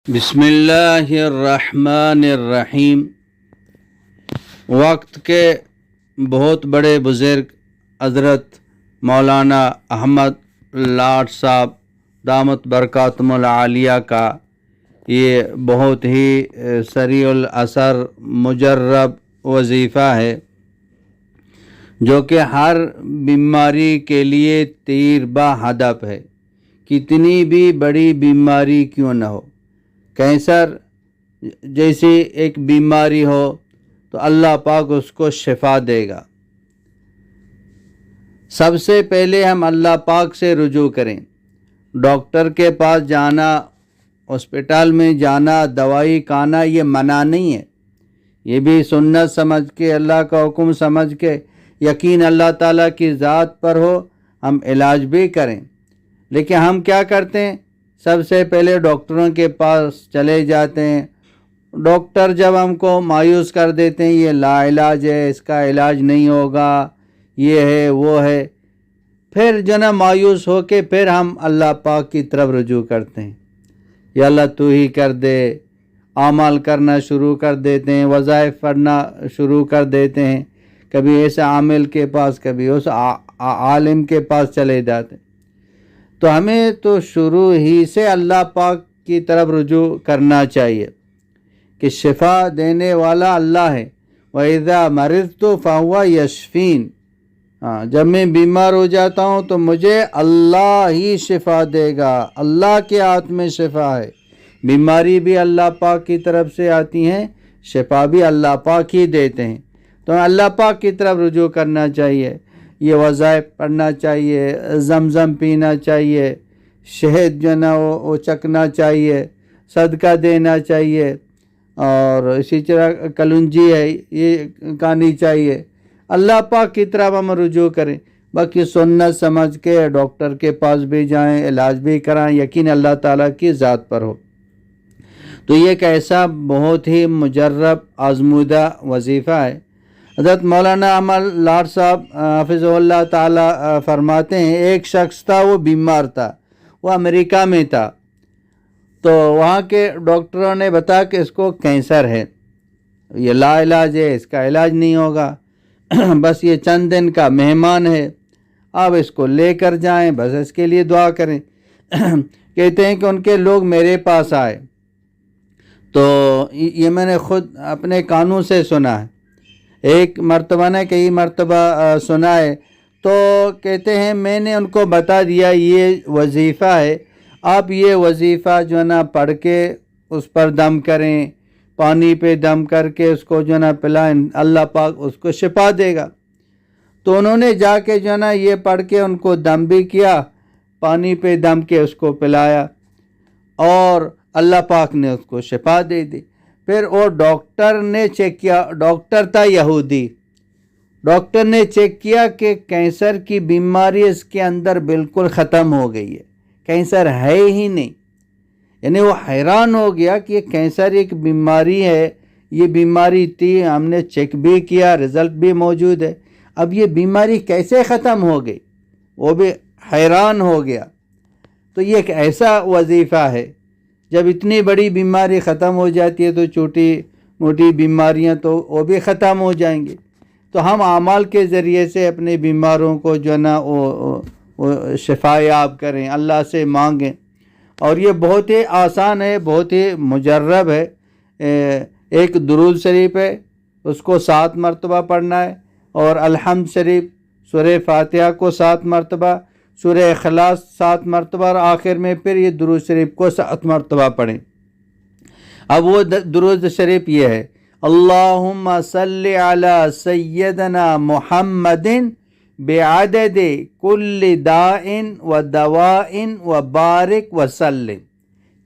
بسم اللہ الرحمن الرحیم۔ وقت کے بہت بڑے بزرگ حضرت مولانا احمد لاٹ صاحب دامت برکاتہم العالیہ کا یہ بہت ہی سریع الاثر مجرب وظیفہ ہے، جو کہ ہر بیماری کے لیے تیر با ہدف ہے، کتنی بھی بڑی بیماری کیوں نہ ہو۔ کینسر جیسی ایک بیماری ہو تو اللہ پاک اس کو شفا دے گا۔ سب سے پہلے ہم اللہ پاک سے رجوع کریں۔ ڈاکٹر کے پاس جانا، ہاسپٹل میں جانا، دوائی کھانا یہ منع نہیں ہے، یہ بھی سنت سمجھ کے، اللہ کا حکم سمجھ کے، یقین اللہ تعالیٰ کی ذات پر ہو، ہم علاج بھی کریں۔ لیکن ہم کیا کرتے ہیں؟ سب سے پہلے ڈاکٹروں کے پاس چلے جاتے ہیں۔ ڈاکٹر جب ہم کو مایوس کر دیتے ہیں، یہ لا علاج ہے، اس کا علاج نہیں ہوگا، یہ ہے وہ ہے، پھر جو نا مایوس ہو کے پھر ہم اللہ پاک کی طرف رجوع کرتے ہیں، یا اللہ تو ہی کر دے۔ اعمال کرنا شروع کر دیتے ہیں، وظائف پڑھنا شروع کر دیتے ہیں، کبھی ایسے عامل کے پاس، کبھی اس عالم کے پاس چلے جاتے ہیں۔ تو ہمیں تو شروع ہی سے اللہ پاک کی طرف رجوع کرنا چاہیے کہ شفا دینے والا اللہ ہے۔ وَإِذَا مَرِضْتُ فَهُوَ يَشْفِينِ، جب میں بیمار ہو جاتا ہوں تو مجھے اللہ ہی شفا دے گا، اللہ کے ہاتھ میں شفا ہے۔ بیماری بھی اللہ پاک کی طرف سے آتی ہیں، شفا بھی اللہ پاک ہی دیتے ہیں۔ تو اللہ پاک کی طرف رجوع کرنا چاہیے، یہ وظائف پڑھنا چاہیے، زمزم پینا چاہیے، شہد جو ہے نا وہ چکنا چاہیے، صدقہ دینا چاہیے، اور اسی طرح کلونجی ہے یہ کھانی چاہیے۔ اللہ پاک کی طرف ہم رجوع کریں، باقی سنت سمجھ کے ڈاکٹر کے پاس بھی جائیں، علاج بھی کرائیں، یقین اللہ تعالیٰ کی ذات پر ہو۔ تو یہ ایک ایسا بہت ہی مجرب آزمودہ وظیفہ ہے۔ حضرت مولانا احمد لاٹ صاحب حافظ اللہ تعالی فرماتے ہیں، ایک شخص تھا، وہ بیمار تھا، وہ امریکہ میں تھا، تو وہاں کے ڈاکٹروں نے بتایا کہ اس کو کینسر ہے، یہ لا علاج ہے، اس کا علاج نہیں ہوگا، بس یہ چند دن کا مہمان ہے، آپ اس کو لے کر جائیں، بس اس کے لیے دعا کریں۔ کہتے ہیں کہ ان کے لوگ میرے پاس آئے، تو یہ میں نے خود اپنے کانوں سے سنا ہے، ایک مرتبہ نے کئی مرتبہ سنا ہے، تو کہتے ہیں میں نے ان کو بتا دیا یہ وظیفہ ہے، آپ یہ وظیفہ جو ہے نا پڑھ کے اس پر دم کریں، پانی پہ دم کر کے اس کو جو ہے نا پلائیں، اللہ پاک اس کو شفا دے گا۔ تو انہوں نے جا کے جو ہے نا یہ پڑھ کے ان کو دم بھی کیا، پانی پہ دم کے اس کو پلایا، اور اللہ پاک نے اس کو شفا دے دی۔ پھر وہ ڈاکٹر نے چیک کیا، ڈاکٹر تھا یہودی، ڈاکٹر نے چیک کیا کہ کینسر کی بیماری اس کے اندر بالکل ختم ہو گئی ہے، کینسر ہے ہی نہیں۔ یعنی وہ حیران ہو گیا کہ یہ کینسر ایک بیماری ہے، یہ بیماری تھی، ہم نے چیک بھی کیا، رزلٹ بھی موجود ہے، اب یہ بیماری کیسے ختم ہو گئی، وہ بھی حیران ہو گیا۔ تو یہ ایک ایسا وظیفہ ہے، جب اتنی بڑی بیماری ختم ہو جاتی ہے تو چھوٹی موٹی بیماریاں تو وہ بھی ختم ہو جائیں گی۔ تو ہم اعمال کے ذریعے سے اپنے بیماروں کو جو ہے نا وہ شفا یاب کریں، اللہ سے مانگیں، اور یہ بہت ہی آسان ہے، بہت ہی مجرب ہے۔ ایک درود شریف ہے، اس کو 7 مرتبہ پڑھنا ہے، اور الحمد شریف، سورہ فاتحہ کو 7 مرتبہ، سورہ اخلاص 7 مرتبہ، اور آخر میں پھر یہ درود شریف کو 7 مرتبہ پڑھیں۔ اب وہ درود شریف یہ ہے، اللہم صلی علی سیدنا محمد بعدد کل داء و دواء و بارک وسلم۔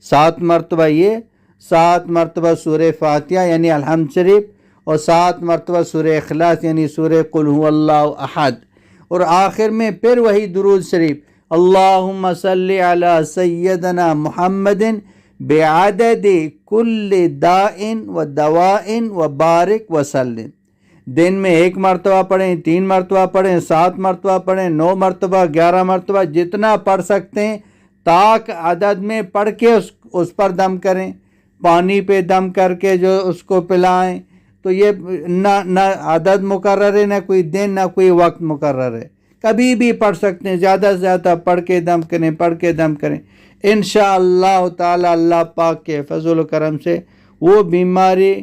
7 مرتبہ یہ، 7 مرتبہ سورہ فاتحہ یعنی الحمد شریف، اور 7 مرتبہ سورہ اخلاص یعنی سورہ قل هو اللہ احد، اور آخر میں پھر وہی درود شریف، اللہم صلی علی سیدنا محمد بعدد کل داء و دواء و بارک وسلم۔ دن میں 1 مرتبہ پڑھیں، 3 مرتبہ پڑھیں، 7 مرتبہ پڑھیں، 9 مرتبہ، 11 مرتبہ، جتنا پڑھ سکتے ہیں، طاق عدد میں پڑھ کے اس پر دم کریں، پانی پہ دم کر کے جو اس کو پلائیں، تو یہ نہ عدد مقرر ہے، نہ کوئی دن، نہ کوئی وقت مقرر ہے، کبھی بھی پڑھ سکتے ہیں، زیادہ سے زیادہ پڑھ کے دم کریں، پڑھ کے دم کریں، انشاءاللہ تعالی اللہ پاک کے فضل و کرم سے وہ بیماری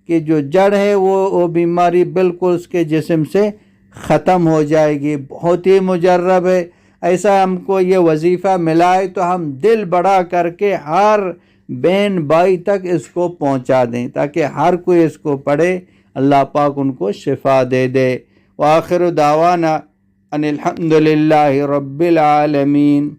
کی جو جڑ ہے وہ بیماری بالکل اس کے جسم سے ختم ہو جائے گی۔ بہت ہی مجرب ہے، ایسا ہم کو یہ وظیفہ ملا ہے تو ہم دل بڑا کر کے ہر بہن بھائی تک اس کو پہنچا دیں تاکہ ہر کوئی اس کو پڑھے، اللہ پاک ان کو شفا دے دے۔ وآخر دعوانا ان الحمد للہ رب العالمین۔